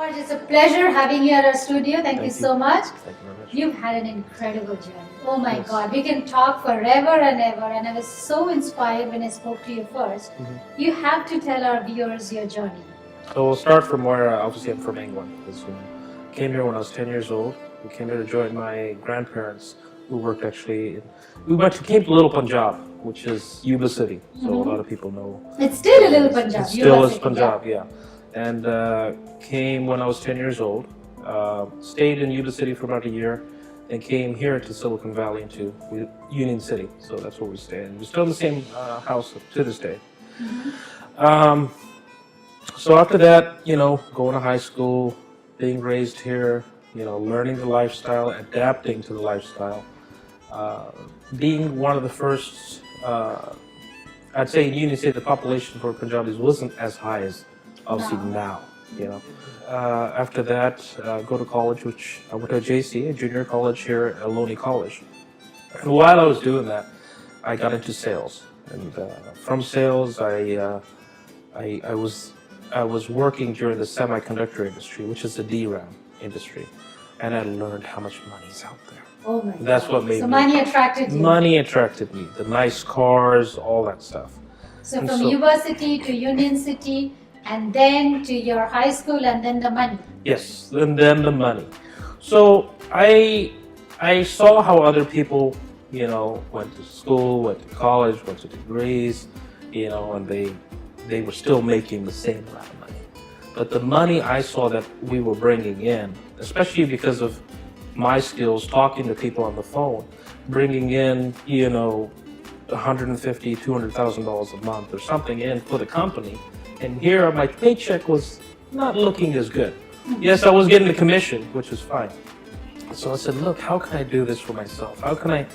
Herj, it's a pleasure having you at our studio. Thank you so much. Thank you very much. You've had an incredible journey. Oh my Yes. God, we can talk forever and ever. And I was so inspired when I spoke to you 1st. You have to tell our viewers your journey. So we'll start from where, obviously I'm from England. Came here when I was 10 years old. We came here to join my grandparents who worked came to Little Punjab, which is Yuba City. So a lot of people know. It's still a little Punjab. It still Yuba is City, Punjab, yeah. And came when I was 10 years old. Stayed in Yuba City for about a year. And came here to Silicon Valley to Union City. So that's where we stay. And we're still in the same house to this day. So after that, going to high school, being raised here, learning the lifestyle, adapting to the lifestyle, being one of the first, I'd say in Union City, the population for Punjabis wasn't as high as obviously now. After that, go to college, which I went to JC, a junior college here at Loney College. And while I was doing that, I got into sales. And from sales, I was working during the semiconductor industry, which is the DRAM industry, and I learned how much money's out there. Oh my God. That's what made so me. money attracted you. Money attracted me. The nice cars, all that stuff. So And from so- Yuba City to Union City, and then to your high school, and then the money. Yes, and then the money. So I saw how other people, went to school, went to college, went to degrees, and they were still making the same amount of money. But the money I saw that we were bringing in, especially because of my skills talking to people on the phone, bringing in, $150,000, $200,000 a month or something in for the company. And here my paycheck was not looking as good. Yes, I was getting the commission, which was fine. So I said, look, how can I do this for myself? How can I,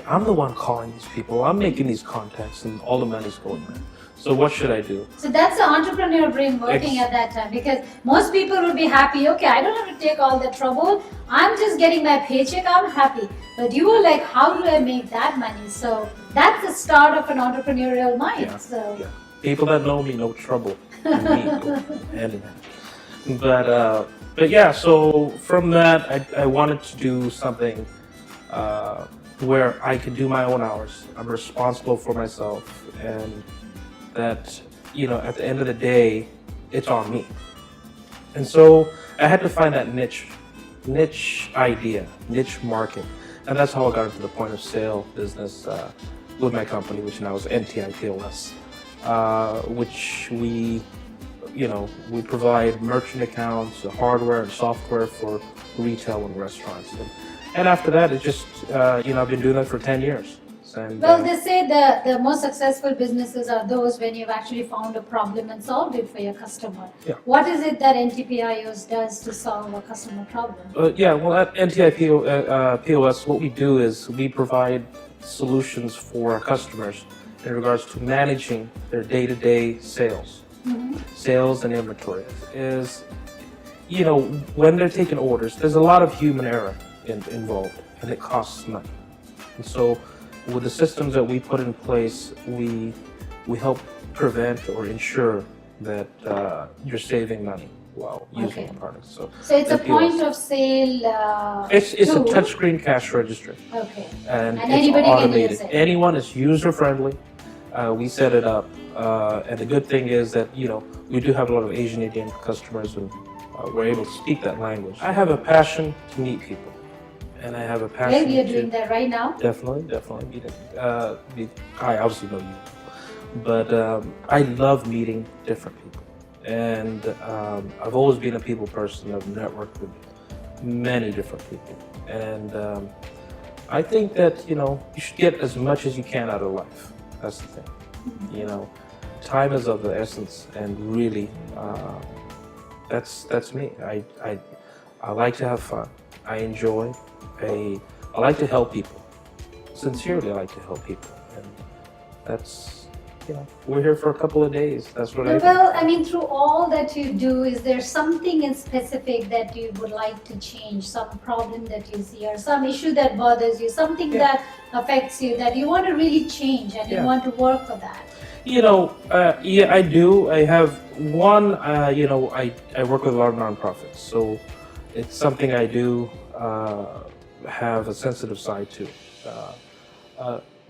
I'm the one calling these people. I'm making these contacts and all the money's going there. So what should I do? So that's the entrepreneur brain working at that time, because most people would be happy, okay, I don't have to take all the trouble. I'm just getting my paycheck, I'm happy. But you were like, how do I make that money? So that's the start of an entrepreneurial mind. Yeah, So. yeah. People that know me know trouble. And me go hand in hand. But yeah, so from that, I wanted to do something where I could do my own hours. I'm responsible for myself, and that, at the end of the day, it's on me. And so I had to find that niche idea, niche market. And that's how I got into the point of sale business with my company, which now is NTI POS. Which we provide merchant accounts, hardware and software for retail and restaurants. And after that, it's just, I've been doing that for 10 years. And, Well, they say the most successful businesses are those when you've actually found a problem and solved it for your customer. Yeah. What is it that NTPIOS does to solve a customer problem? At NTI POS, what we do is we provide solutions for our customers in regards to managing their day-to-day sales. Sales and inventory is, when they're taking orders, there's a lot of human error involved, and it costs money. And so with the systems that we put in place, we help prevent or ensure that you're saving money while using the product. So it's a at point POS. of sale It's a tool. touchscreen cash register. Okay. And it's anybody can automated. use it. Anyone is user-friendly. We set it up. And the good thing is that, we do have a lot of Asian Indian customers, and we're able to speak that language. I have a passion to meet people. And I have a passion Well, we are to... doing that right now. Definitely. I obviously know you. But I love meeting different people. And I've always been a people person. I've networked with many different people. And I think that, you should get as much as you can out of life. That's the thing. Time is of the essence, and really, that's me. I like to have fun. I enjoy. I like to help people. Sincerely, I like to help people, and that's, we're here for a couple of days. That's what I do. Well, I mean, through all that you do, is there something in specific that you would like to change? Some problem that you see, or some issue that bothers you, something that affects you that you want to really change, and you want to work for that? Yeah, I do. I have one. I work with a lot of nonprofits, so it's something I do have a sensitive side to.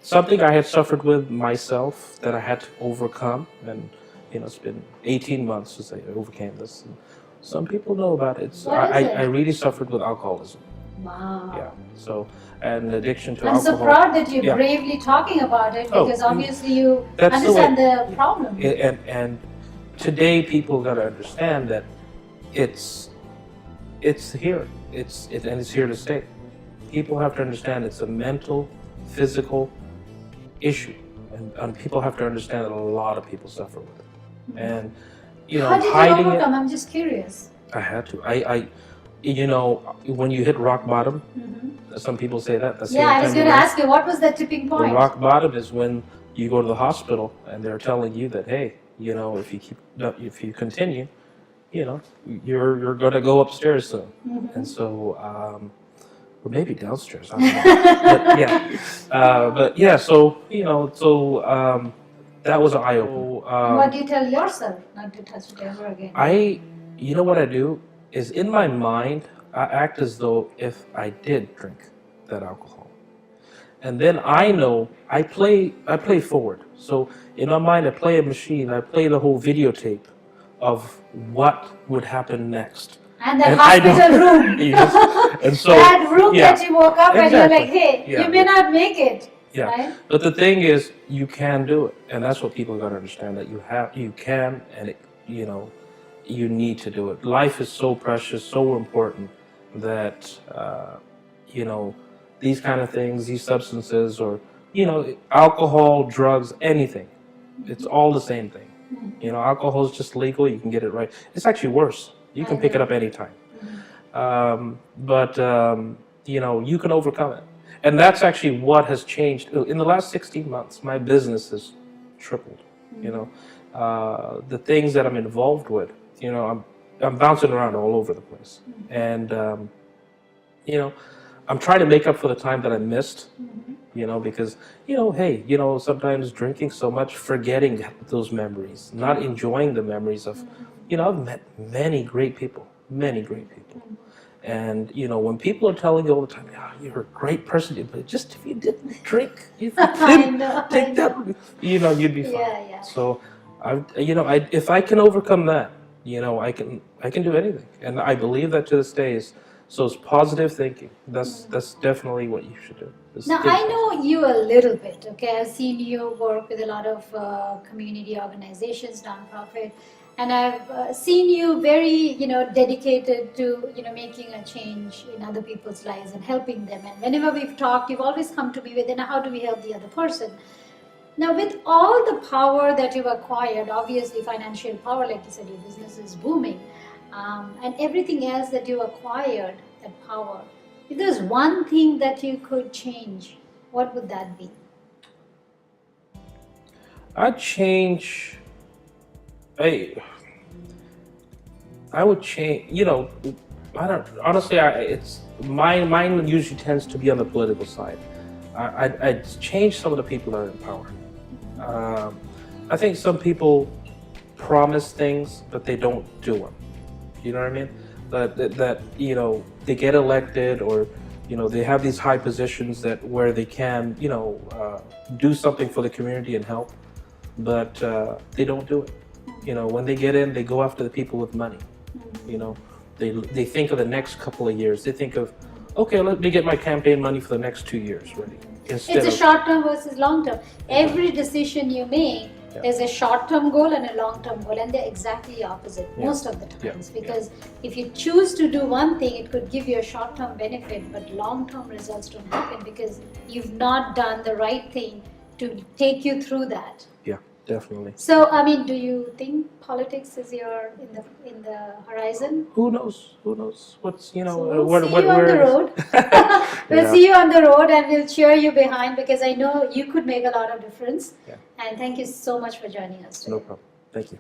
Something I had suffered with myself that I had to overcome, and it's been 18 months since I overcame this. And some people know about it. What is it? I really suffered with alcoholism. Wow. Yeah. So, and addiction to I'm alcohol. so proud that you're Yeah. bravely talking about it, because obviously you That's understand the problem. And today people got to understand that it's here. And it's here to stay. People have to understand it's a mental, physical issue, and people have to understand that a lot of people suffer with it. And How did you hiding overcome? I'm just curious. I had to. When you hit rock bottom, some people say that's the Yeah, only I was time going you to learn. ask you, what was the tipping The point? rock bottom is when you go to the hospital and they're telling you that, hey, if you continue, you're going to go upstairs soon. And so, or maybe downstairs. I don't know. But yeah, so that was an eye opener. What do you tell yourself not to touch it ever again? What I do is, in my mind, I act as though if I did drink that alcohol. And then I know I play forward. So in my mind, I play a machine. I play the whole videotape of what would happen next. And that I don't- hospital room. Yes. And so That room yeah, that you woke up and you're like, hey, Yeah. you may not make it. yeah. Right? But the thing is, you can do it, and that's what people got to understand, that you can, and you need to do it. Life is so precious, so important that these kind of things, these substances, or alcohol, drugs, anything, it's all the same thing. Alcohol is just legal. You can get it right. It's actually worse. You can pick it up anytime. But you can overcome it. And that's actually what has changed. In the last 16 months, my business has tripled. The things that I'm involved with, I'm bouncing around all over the place. And, I'm trying to make up for the time that I missed, because, hey, sometimes drinking so much, forgetting those memories, not enjoying the memories of, I've met many great people. And, when people are telling you all the time, you're a great person, but just if you didn't drink, if you didn't take that, you'd be fine. Yeah. So, if I can overcome that, I can do anything. And I believe that to this day so it's positive thinking. That's definitely what you should do. Now, I know you a little bit, okay? I've seen you work with a lot of community organizations, nonprofit, and I've seen you very, dedicated to, making a change in other people's lives and helping them. And whenever we've talked, you've always come to me with, how do we help the other person? Now, with all the power that you've acquired, obviously financial power, like you said, your business is booming, and everything else that you acquired, that power, if there's one thing that you could change, what would that be? I'd change. I would change. I don't. Honestly, it's mine usually tends to be on the political side. I'd change some of the people that are in power. I think some people promise things, but they don't do them. You know what I mean? That they get elected, or they have these high positions where they can do something for the community and help, but they don't do it. When they get in, they go after the people with money. They think of the next couple of years. They think of, okay, let me get my campaign money for the next 2 years ready. It's a short term versus long term. Every decision you make, there's a short term goal and a long term goal, and they're exactly opposite most of the times. Because if you choose to do one thing, it could give you a short term benefit, but long term results don't happen because you've not done the right thing to take you through that. Yeah, definitely. So, do you think politics is in the horizon? Who knows? What's So we'll see you on the road. We'll see you on the road, and we'll cheer you behind, because I know you could make a lot of difference. Yeah. And thank you so much for joining us today. No problem. Thank you.